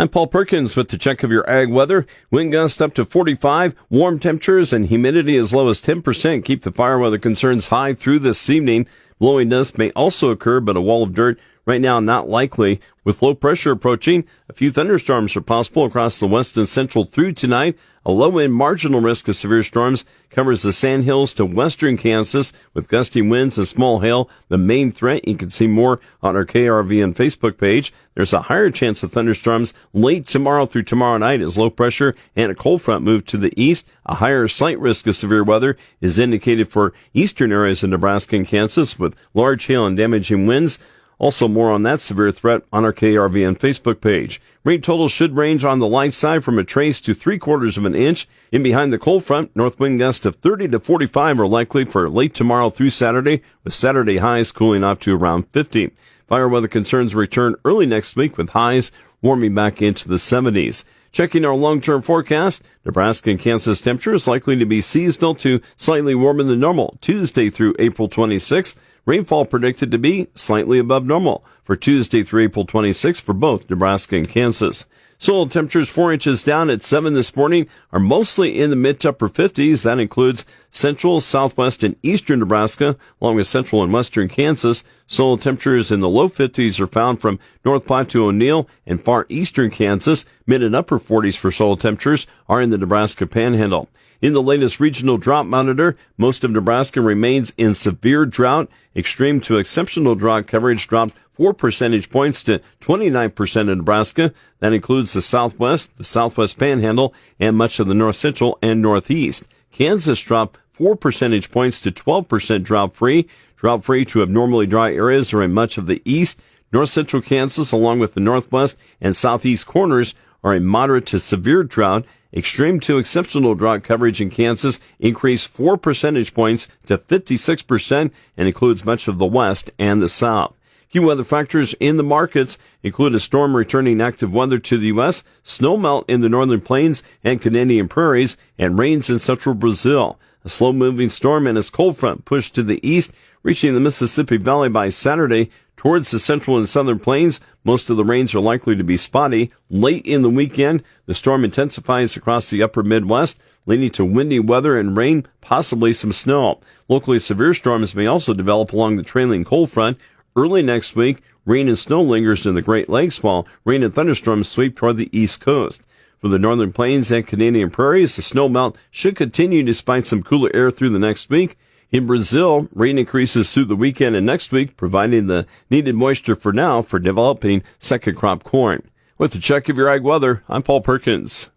I'm Paul Perkins with the check of your ag weather. Wind gusts up to 45, warm temperatures and humidity as low as 10% keep the fire weather concerns high through this evening. Blowing dust may also occur, but a wall of dirt right now not likely. With low pressure approaching, a few thunderstorms are possible across the west and central through tonight. A low-end marginal risk of severe storms covers the sandhills to western Kansas with gusty winds and small hail. The main threat, you can see more on our KRV and Facebook page. There's a higher chance of thunderstorms late tomorrow through tomorrow night as low pressure and a cold front move to the east. A higher slight risk of severe weather is indicated for eastern areas of Nebraska and Kansas with large hail and damaging winds. Also, more on that severe threat on our KRV and Facebook page. Rain totals should range on the light side from a trace to 3/4 of an inch. In behind the cold front, north wind gusts of 30 to 45 are likely for late tomorrow through Saturday, with Saturday highs cooling off to around 50. Fire weather concerns return early next week with highs warming back into the 70s. Checking our long-term forecast, Nebraska and Kansas temperatures likely to be seasonal to slightly warmer than normal Tuesday through April 26th. Rainfall predicted to be slightly above normal for Tuesday through April 26th for both Nebraska and Kansas. Soil temperatures 4 inches down at 7 this morning are mostly in the mid to upper 50s. That includes central, southwest, and eastern Nebraska, along with central and western Kansas. Soil temperatures in the low 50s are found from North Platte O'Neill and far eastern Kansas. Mid and upper 40s for soil temperatures are in the Nebraska Panhandle. In the latest regional drought monitor, most of Nebraska remains in severe drought. Extreme to exceptional drought coverage dropped 4 percentage points to 29% in Nebraska. That includes the Southwest Panhandle, and much of the North Central and Northeast. Kansas dropped 4 percentage points to 12% drought-free. Drought-free to abnormally dry areas are in much of the East. North Central Kansas, along with the Northwest and Southeast corners, are in moderate to severe drought. Extreme to exceptional drought coverage in Kansas increased 4 percentage points to 56% and includes much of the West and the South. Key weather factors in the markets include a storm returning active weather to the U.S., snow melt in the northern plains and Canadian prairies, and rains in central Brazil. A slow-moving storm and its cold front pushed to the east, reaching the Mississippi Valley by Saturday. Towards the central and southern plains, most of the rains are likely to be spotty. Late in the weekend, the storm intensifies across the upper Midwest, leading to windy weather and rain, possibly some snow. Locally severe storms may also develop along the trailing cold front. Early next week, rain and snow lingers in the Great Lakes, while rain and thunderstorms sweep toward the east coast. For the northern plains and Canadian prairies, the snow melt should continue despite some cooler air through the next week. In Brazil, rain increases through the weekend and next week, providing the needed moisture for now for developing second crop corn. With the check of your ag weather, I'm Paul Perkins.